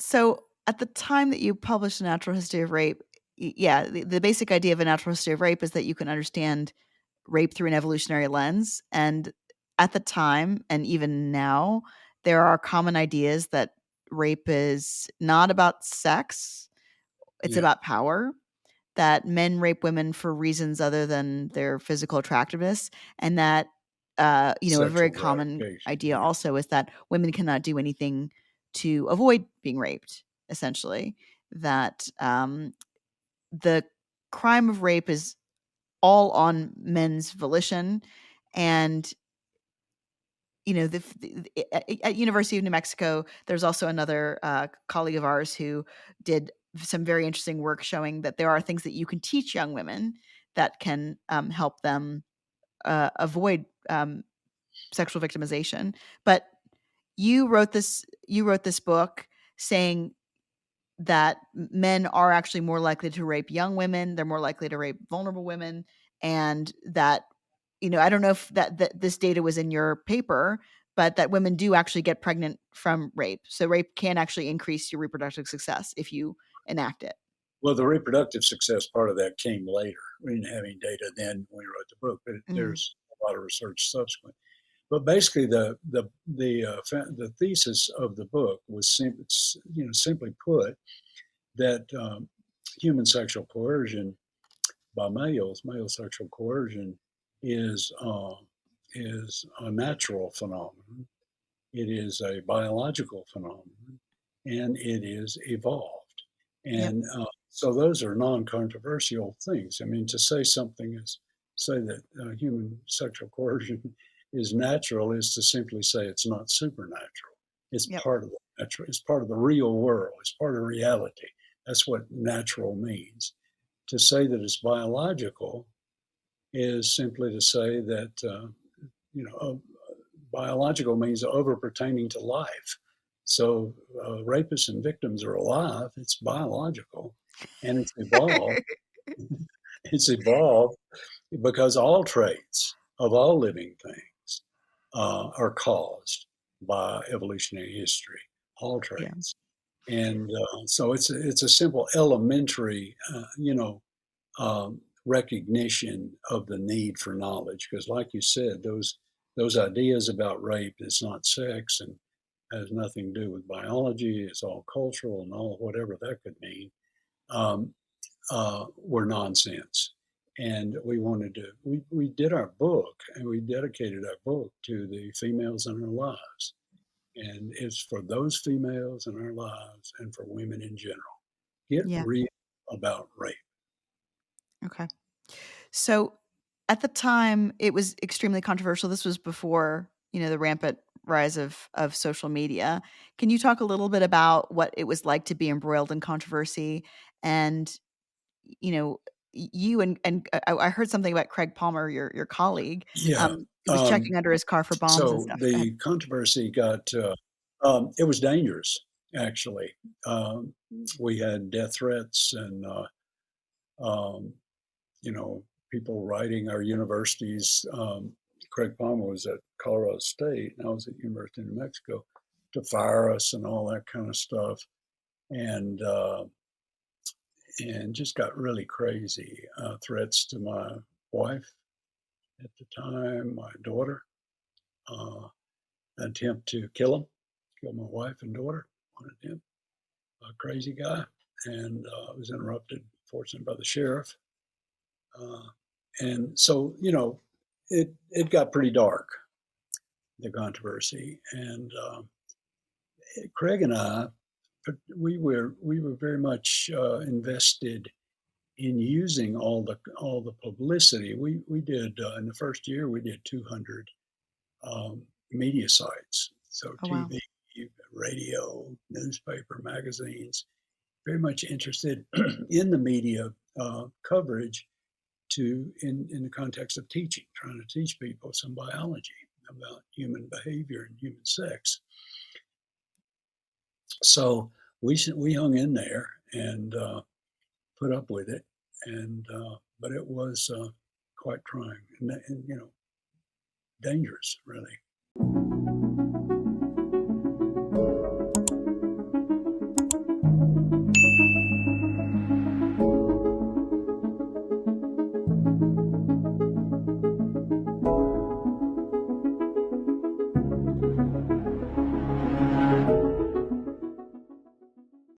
So at the time that you published A Natural History of Rape, yeah, the basic idea of A Natural History of Rape is that you can understand rape through an evolutionary lens. And at the time, and even now, there are common ideas that rape is not about sex, it's Yeah, about power, that men rape women for reasons other than their physical attractiveness, and that, a very sexual common gratification. idea Yeah, also is that women cannot do anything to avoid being raped, essentially. That the crime of rape is all on men's volition. And at University of New Mexico, there's also another colleague of ours who did some very interesting work showing that there are things that you can teach young women that can help them avoid sexual victimization. But you wrote this book saying that men are actually more likely to rape young women, they're more likely to rape vulnerable women, and that, I don't know if that this data was in your paper, but that women do actually get pregnant from rape. So rape can actually increase your reproductive success if you enact it. well, the reproductive success part of that came later. We didn't have any data then when we wrote the book, but Mm. there's a lot of research subsequent. But basically, the thesis of the book was simply put that human sexual coercion by male sexual coercion is uh, is a natural phenomenon. It is a biological phenomenon, and it is evolved. Yep. And so those are non-controversial things. I mean, to say that human sexual coercion is natural is to simply say it's not supernatural. It's Yep. part of the natural. It's part of the real world. It's part of reality. That's what natural means. To say that it's biological is simply to say that you know biological means over pertaining to life. So rapists and victims are alive. It's biological, and it's evolved. It's evolved because all traits of all living things are caused by evolutionary history. All Yeah. traits, and so it's a simple elementary, recognition of the need for knowledge. Because, like you said, those ideas about rape is not sex and has nothing to do with biology. It's all cultural and all whatever that could mean. Um, were nonsense. And we did our book and we dedicated our book to the females in our lives. And it's for those females in our lives and for women in general. Get Yeah. real about rape. Okay. So at the time, it was extremely controversial. This was before, the rampant rise of social media. Can you talk a little bit about what it was like to be embroiled in controversy? And, you know, you and I heard something about Craig Palmer, your colleague, Yeah. who was checking under his car for bombs and So stuff. Go ahead. the controversy it was dangerous, actually. Um, we had death threats and, um, you know, people writing our universities. Craig Palmer was at Colorado State, and I was at University of New Mexico, to fire us and all that kind of stuff. And, uh, and just got really crazy. Threats to my wife at the time, my daughter, uh, attempt to kill my wife and daughter on attempt. A crazy guy, and was interrupted, fortunately, by the sheriff. Uh, and so, it got pretty dark, the controversy, and Craig and I, we were very much invested in using all the publicity. We did in the first year we did 200 media sites, so Oh, wow. TV, radio, newspaper, magazines. Very much interested in the media coverage in the context of teaching, trying to teach people some biology about human behavior and human sex. So we hung in there and put up with it, and but it was quite trying and dangerous, really.